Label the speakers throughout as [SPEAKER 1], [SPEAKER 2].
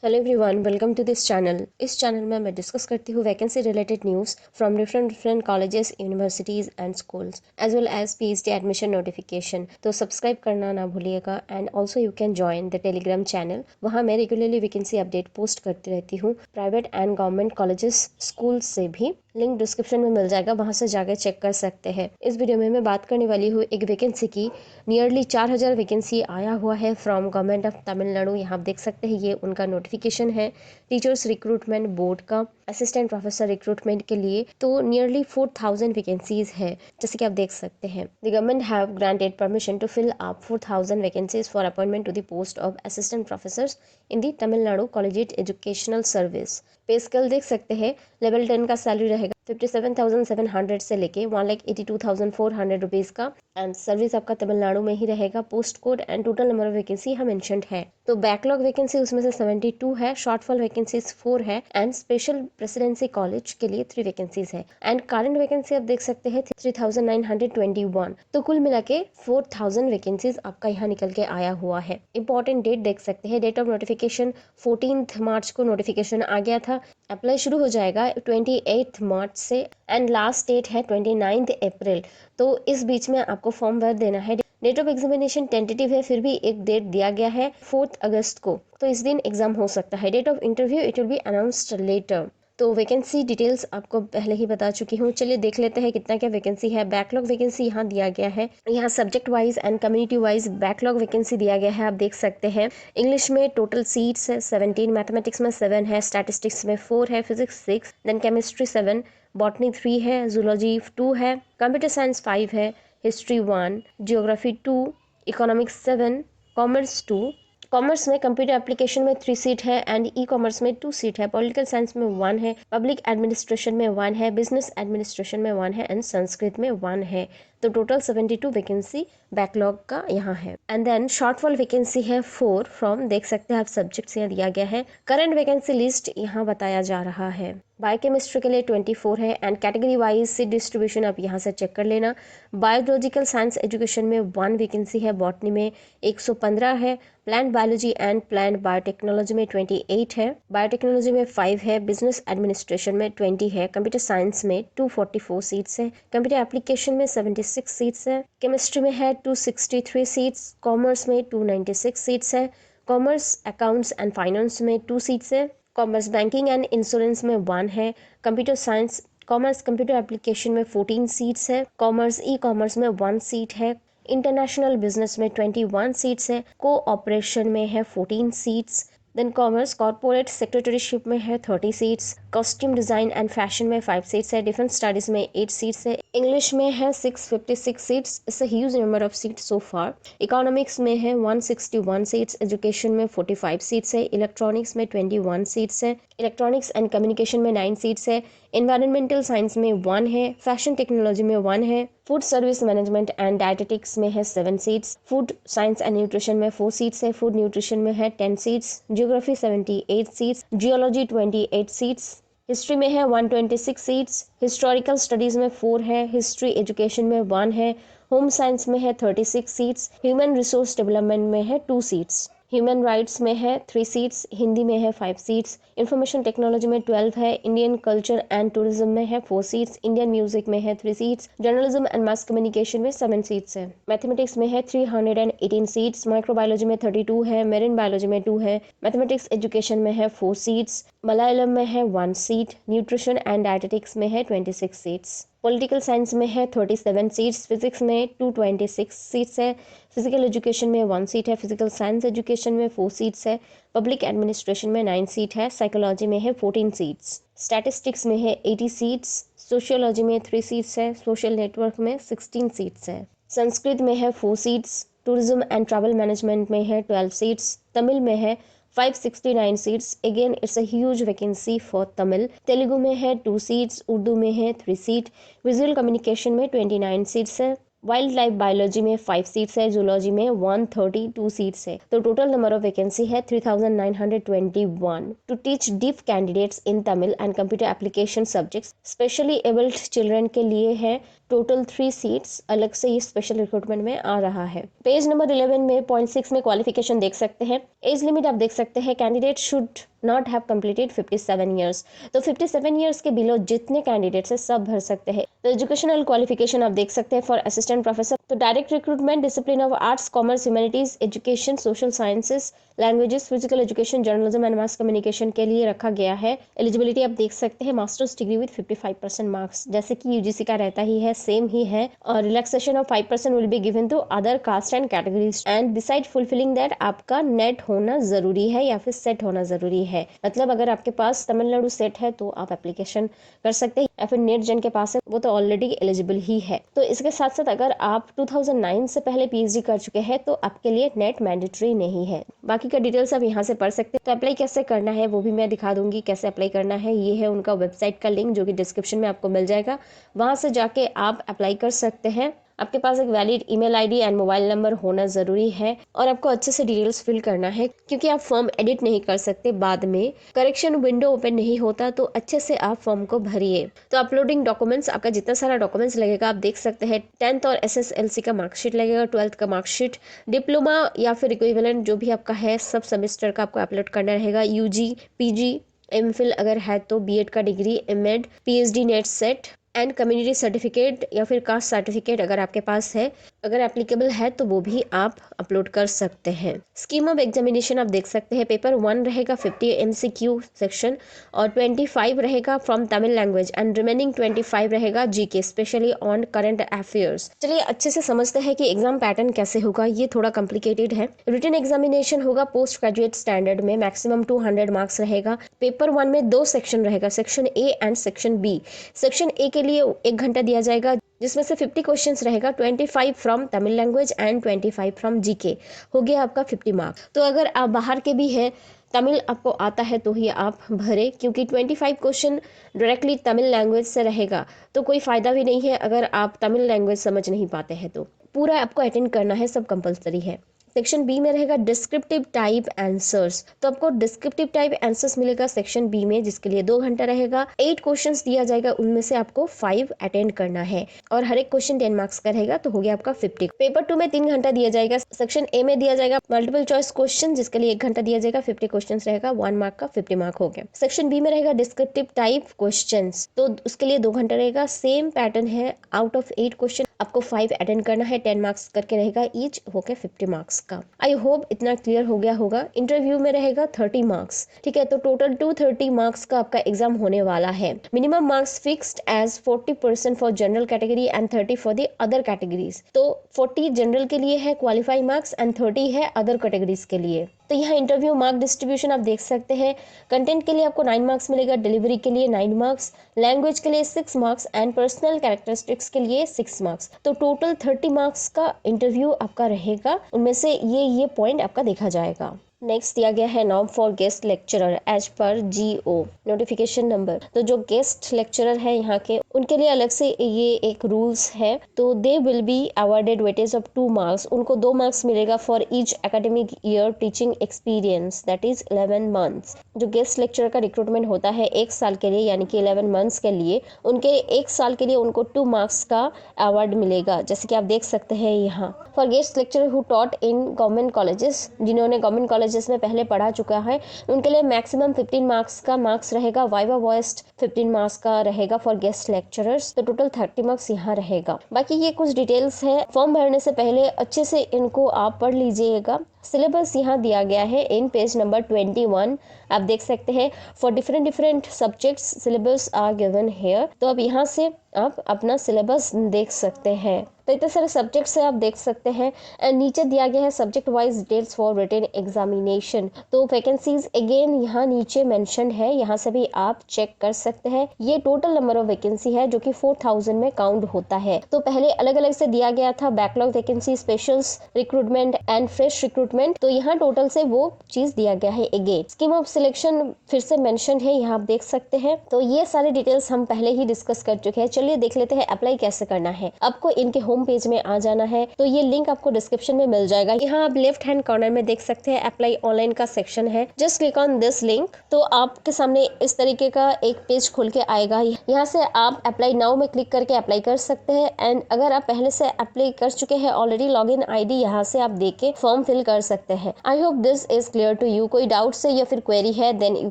[SPEAKER 1] Hello everyone, welcome to this channel. इस channel में मैं डिस्कस करती हूँ vacancy related news from different colleges, universities and schools as well as PhD admission notification. तो subscribe करना ना भूलिएगा and also you can join the Telegram channel. वहाँ मैं रेगुलरली वैकेंसी अपडेट पोस्ट करती रहती हूँ, private and government colleges school से भी। लिंक डिस्क्रिप्शन में मिल जाएगा, वहाँ से जाकर चेक कर सकते हैं। इस वीडियो में मैं बात करने वाली हूँ एक वैकेंसी की। नियरली 4000 वैकेंसी आया हुआ है फ्रॉम गवर्नमेंट ऑफ तमिलनाडु। यहाँ आप देख सकते हैं, ये उनका नोटिफिकेशन है टीचर्स रिक्रूटमेंट बोर्ड का असिस्टेंट प्रोफेसर रिक्रूटमेंट के लिए। तो नियरली 4000 वैकेंसीज है, जैसे कि आप देख सकते हैं। The government have granted permission to fill up 4000 vacancies for appointment to the post of assistant professors in the Tamil Nadu collegiate educational service. Pay scale देख सकते हैं, लेवल 10 का सैलरी रहेगा 57,700 से लेके 1,82,400 रुपीज का। एंड सर्विस आपका तमिलनाडु में ही रहेगा। Post code and total number of vacancy यहाँ मेंशन्ड है। तो बैकलॉग वैकेंसी उसमें से 72 है, शॉर्टफॉल वैकेंसीज 4 है एंड स्पेशल प्रेसिडेंसी कॉलेज के लिए 3 वैकेंसीज है। एंड करंट वैकेंसी आप देख सकते हैं 3,921। तो कुल मिला के 4,000 वैकेंसीज आपका यहाँ निकल के आया हुआ है। इंपॉर्टेंट डेट देख सकते हैं, डेट ऑफ नोटिफिकेशन 14 मार्च को नोटिफिकेशन आ गया था। अप्लाई शुरू हो जाएगा 28 मार्च से एंड लास्ट डेट है 29 अप्रैल। तो इस बीच में आपको फॉर्म भर देना है। डेट ऑफ एग्जामिनेशन टेंटेटिव है, फिर भी एक डेट दिया गया है 4 अगस्त को, तो इस दिन एग्जाम हो सकता है। Date of interview it will be announced later. तो वैकेंसी डिटेल्स आपको पहले ही बता चुकी हूँ। चलिए देख लेते हैं कितना क्या वैकेंसी है। बैकलॉग वैकेंसी यहाँ दिया गया है, यहाँ subject wise and community wise backlog vacancy दिया गया है, आप देख सकते हैं। इंग्लिश में टोटल सीट्स है 17, मैथमेटिक्स में 7 है, स्टैटिस्टिक्स में 4 है, फिजिक्स 6, देन केमिस्ट्री 7, बॉटनी 3 है, जूलॉजी 2 है, कंप्यूटर साइंस 5 है, history 1, geography 2, economics 7, commerce 2। Commerce में कंप्यूटर एप्लीकेशन में 3 सीट है एंड ई कॉमर्स में 2 सीट है, पॉलिटिकल साइंस में 1 है, पब्लिक एडमिनिस्ट्रेशन में 1 है, बिजनेस एडमिनिस्ट्रेशन में 1 है एंड संस्कृत में 1 है। तो टोटल 72 वैकेंसी बैकलॉग का यहाँ है। एंड देन शॉर्टफॉल वैकेंसी है 4 फ्रॉम, देख सकते हैं आप, सब्जेक्ट्स यहाँ दिया गया है। करंट वैकेंसी लिस्ट यहाँ बताया जा रहा है। बायोकेमिस्ट्री के लिए 24 है and category wise seat distribution आप यहाँ से चेक कर लेना। बायोलॉजिकल साइंस एजुकेशन में 1 वैकेंसी है, बॉटनी में 115 है, plant biology and plant biotechnology में 28 है, बायोटेक्नोलॉजी में 5 है, बिजनेस एडमिनिस्ट्रेशन में 20 है, कंप्यूटर साइंस में 244 सीट्स है, कंप्यूटर एप्लीकेशन में 76 सीट्स है, केमिस्ट्री में है 263 सीट्स, कॉमर्स में 296 सीट्स है, कॉमर्स अकाउंट्स एंड फाइनेंस में 2 सीट्स है, कॉमर्स बैंकिंग एंड इंश्योरेंस में 1 है, computer science commerce computer application में 14 सीट्स है, कॉमर्स ई कॉमर्स में 1 सीट है, इंटरनेशनल बिजनेस में 21 सीट्स है, को ऑपरेशन में है 14 seats, then commerce corporate secretaryship में है 30 seats, costume design and fashion में 5 सीट्स है, डिफेंस स्टडीज में 8 सीट्स है, इंग्लिश में है 656 seats, it's a huge number of seats so far. Economics में है 161 सीट्स, एजुकेशन में 45 सीट्स है, इलेक्ट्रॉनिक्स में 21 सीट्स है, इलेक्ट्रॉनिक्स एंड कम्युनिकेशन में 9 सीट्स है, एनवायरमेंटल साइंस में 1 है, फैशन टेक्नोलॉजी में 1 है, food service management and dietetics में है 7 seats, food science and nutrition में 4 सीट्स है, फूड न्यूट्रिशन में है 10 seats, geography 78 seats, geology 28 seats, history में है 126 सीट्स, हिस्टोरिकल स्टडीज में 4 है, हिस्ट्री एजुकेशन में 1 है, होम साइंस में है 36 सीट्स, ह्यूमन रिसोर्स डेवलपमेंट में है 2 सीट्स, ह्यूमन राइट्स में है 3 सीट्स, हिंदी में है 5 सीट्स, इंफॉर्मेशन टेक्नोलॉजी में 12 है, इंडियन कल्चर एंड टूरिज्म में है 4 सीट्स, इंडियन म्यूजिक में है 3 seats, journalism and mass communication में 7 सीट्स है, मैथमेटिक्स में है 318 सीट्स, माइक्रोबायोलॉजी में 32 है, मेरिन बायोलॉजी में 2 है, मैथमेटिक्स एजुकेशन में है 4 सीट्स, मलयालम में है 1 सीट, न्यूट्रिशन एंड डायटेटिक्स में है 26 सीट्स, पॉलिटिकल साइंस में है 37 सीट्स, फिजिक्स में 226 सीट्स है, फिजिकल एजुकेशन में 1 सीट है, फिजिकल साइंस एजुकेशन में 4 सीट्स है, पब्लिक एडमिनिस्ट्रेशन में 9 सीट है, साइकोलॉजी में है 14 सीट्स, स्टैटिस्टिक्स में है 80 सीट्स, सोशियोलॉजी में 3 सीट्स है, सोशल नेटवर्क में 16 सीट्स है, संस्कृत में है 4 seats, tourism and travel management में है 12 सीट्स, तमिल में है 569 seats, again it's a huge vacancy for Tamil, Telugu में है 2 सीट्स, उर्दू में है 3 सीट, विजुअल कम्युनिकेशन में 29 सीट्स है, वाइल्ड लाइफ बायोलॉजी में 5 सीट्स है, जूलॉजी में 132 सीट्स है। तो टोटल नंबर ऑफ वैकेंसी है 3921 to teach deaf candidates in Tamil and computer application subjects. Specially abled children के लिए है टोटल 3 सीट्स अलग से ये स्पेशल रिक्रूटमेंट में आ रहा है। पेज नंबर 11 में पॉइंट 6 में क्वालिफिकेशन देख सकते हैं। एज लिमिट आप देख सकते हैं, candidate should not have completed 57 years. तो 57 ईयर्स के बिलो जितने कैंडिडेट्स है सब भर सकते हैं। तो एजुकेशनल क्वालिफिकेशन आप देख सकते हैं फॉर असिस्टेंट प्रोफेसर। तो direct recruitment discipline of arts, commerce, humanities, education, social sciences, languages, physical education, journalism and mass communication के लिए रखा गया है। एलिजिबिलिटी आप देख सकते हैं, मास्टर्स डिग्री विद 55% मार्क्स, जैसे कि यूजीसी का रहता ही है, सेम ही है। और relaxation of 5% will be given to other caste and categories and besides fulfilling that आपका नेट होना जरूरी है या फिर सेट होना जरूरी है। मतलब अगर आपके पास तमिलनाडु सेट है तो आप एप्लीकेशन कर सकते हैं, या फिर नेट जिन के पास है वो तो ऑलरेडी एलिजिबल ही है। तो इसके साथ साथ अगर आप 2009 से पहले पीएचडी कर चुके हैं तो आपके लिए नेट मैंडेटरी नहीं है। बाकी का डिटेल्स आप यहाँ से पढ़ सकते हैं। तो अप्लाई कैसे करना है वो भी मैं दिखा दूंगी, कैसे अप्लाई करना है। ये है उनका वेबसाइट का लिंक जो कि डिस्क्रिप्शन में आपको मिल जाएगा, वहां से जाके आप अप्लाई कर सकते हैं। आपके पास एक valid email ID and mobile number होना जरूरी है और आपको अच्छे से डिटेल्स फिल करना है, क्योंकि आप फॉर्म एडिट नहीं कर सकते। बाद में करेक्शन विंडो ओपन नहीं होता, तो अच्छे से आप फॉर्म को भरिए। तो अपलोडिंग डॉक्यूमेंट्स, आपका जितना सारा डॉक्यूमेंट्स लगेगा आप देख सकते हैं। 10th और SSLC का मार्कशीट लगेगा, 12th का मार्कशीट, डिप्लोमा या फिर इक्विवेलेंट जो भी आपका है सब सेमेस्टर का आपको अपलोड करना रहेगा। UG, PG, MPhil अगर है तो BEd का degree, MEd, PhD net set and community certificate या फिर कास्ट सर्टिफिकेट अगर आपके पास है, अगर एप्लीकेबल है तो वो भी आप अपलोड कर सकते हैं। स्कीम ऑफ एग्जामिनेशन आप देख सकते हैं। पेपर 1 रहेगा 50 MCQ सेक्शन और 25 रहेगा from Tamil language and remaining 25 रहेगा GK specially on current affairs. चलिए अच्छे से समझते हैं कि एग्जाम पैटर्न कैसे होगा। ये थोड़ा कॉम्प्लिकेटेड है। रिटन एग्जामिनेशन होगा पोस्ट ग्रेजुएट स्टैंडर्ड में, मैक्सिमम 200 मार्क्स रहेगा। पेपर 1 में 2 सेक्शन रहेगा, section A and section B। Section A के लिए 1 घंटा दिया जाएगा, जिसमें से 50 क्वेश्चंस रहेगा, 25 from Tamil language and 25 from GK। हो गया आपका 50 मार्क्स। तो अगर आप बाहर के भी हैं, तमिल आपको आता है तो ही आप भरे, क्योंकि 25 क्वेश्चन डायरेक्टली तमिल लैंग्वेज से रहेगा तो कोई फायदा भी नहीं है अगर आप तमिल लैंग्वेज समझ नहीं पाते हैं। तो पूरा आपको अटेंड करना है, सब कंपलसरी है। सेक्शन B में रहेगा डिस्क्रिप्टिव टाइप आंसर्स। तो आपको डिस्क्रिप्टिव टाइप आंसर्स मिलेगा सेक्शन B में, जिसके लिए 2 घंटा रहेगा। 8 क्वेश्चंस दिया जाएगा, उनमें से आपको 5 अटेंड करना है और हर एक क्वेश्चन 10 मार्क्स का रहेगा, तो हो गया आपका 50। पेपर 2 में 3 घंटा दिया जाएगा। सेक्शन A में दिया जाएगा मल्टीपल चॉइस क्वेश्चन, जिसके लिए 1 घंटा दिया जाएगा, 50 क्वेश्चन रहेगा, 1 मार्क का 50 मार्क हो गया। सेक्शन B में रहेगा डिस्क्रिप्टिव टाइप क्वेश्चन, तो उसके लिए 2 घंटा रहेगा। सेम पैटर्न है, आउट ऑफ 8 क्वेश्चन आपको 5 अटेंड करना है, 10 मार्क्स करके रहेगा ईच, हो गया 50 मार्क्स का। आई होप इतना क्लियर हो गया होगा। इंटरव्यू में रहेगा 30 मार्क्स, ठीक है। तो टोटल 230 मार्क्स का आपका एग्जाम होने वाला है। Minimum marks fixed as 40% for general category and 30 for the other categories. तो 40 जनरल के लिए है क्वालिफाइंग मार्क्स एंड 30 है अदर कैटेगरीज के लिए। तो यहाँ इंटरव्यू मार्क डिस्ट्रीब्यूशन आप देख सकते हैं। कंटेंट के लिए आपको 9 मार्क्स मिलेगा, डिलीवरी के लिए 9 मार्क्स, लैंग्वेज के लिए 6 मार्क्स एंड पर्सनल कैरेक्टरिस्टिक्स के लिए 6 मार्क्स। तो टोटल 30 मार्क्स का इंटरव्यू आपका रहेगा, उनमें से ये पॉइंट आपका देखा जाएगा। नेक्स्ट दिया गया है norm for guest lecturer as per GO notification number. तो जो गेस्ट लेक्चरर है यहाँ के, उनके लिए अलग से ये एक रूल्स है। तो they will be awarded weightage of 2 marks. उनको 2 मार्क्स मिलेगा for each academic year teaching experience, that is 11 months. जो गेस्ट लेक्चरर का रिक्रूटमेंट होता है 1 साल के लिए, यानी कि 11 मंथ्स के लिए, उनके 1 साल के लिए उनको 2 मार्क्स का अवार्ड मिलेगा, जैसे कि आप देख सकते हैं यहाँ। For guest lecturer who taught in government colleges, जिन्होंने गवर्नमेंट कॉलेज जिसमें पहले पढ़ा चुका है, उनके लिए मैक्सिमम 15 मार्क्स का मार्क्स रहेगा। वाइवा वॉइस्ड 15 मार्क्स का रहेगा फॉर गेस्ट लेक्चरर्स। तो टोटल 30 मार्क्स यहाँ रहेगा। बाकी ये कुछ डिटेल्स है, फॉर्म भरने से पहले अच्छे से इनको आप पढ़ लीजिएगा। सिलेबस यहाँ दिया गया है इन पेज नंबर 21, आप देख सकते हैं। For different subjects syllabus are given here. तो अब यहाँ से आप अपना सिलेबस देख सकते हैं। तो इतने सारे सब्जेक्ट्स है, आप देख सकते हैं। एंड नीचे दिया गया है subject wise details for written examination. तो वैकेंसीज अगेन यहाँ नीचे मेंशन है, यहाँ से भी आप चेक कर सकते हैं। ये टोटल नंबर ऑफ वैकेंसी है जो कि 4000 में काउंट होता है। तो पहले अलग अलग से दिया गया था, backlog vacancy, specials recruitment and fresh recruitment recruitment. तो यहाँ टोटल से वो चीज दिया गया है। अगेन स्कीम ऑफ सिलेक्शन फिर से मेंशन है, यहाँ आप देख सकते हैं। तो ये सारे डिटेल्स हम पहले ही डिस्कस कर चुके हैं। चलिए देख लेते हैं अप्लाई कैसे करना है। आपको इनके होम पेज में आ जाना है। तो ये लिंक आपको डिस्क्रिप्शन में मिल जाएगा। यहाँ आप लेफ्ट हैंड कॉर्नर में देख सकते हैं अप्लाई ऑनलाइन का सेक्शन है। Just click on this link. तो आपके सामने इस तरीके का एक पेज खुल के आएगा। यहाँ से आप अप्लाई नाउ में क्लिक करके अप्लाई कर सकते हैं। एंड अगर आप पहले से अप्लाई कर चुके हैं ऑलरेडी, लॉगिन आईडी यहाँ से आप देके फॉर्म फिल कर सकते हैं। I hope this is clear to you. कोई डाउट्स है या फिर क्वेरी है, then you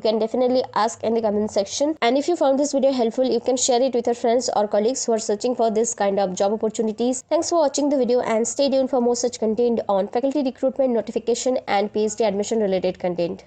[SPEAKER 1] can definitely ask in the comment section. And if you found this video helpful, you can share it with your friends or colleagues who are searching for this kind of job opportunities. Thanks for watching the video and stay tuned for more such content on faculty recruitment, notification and PhD admission related content.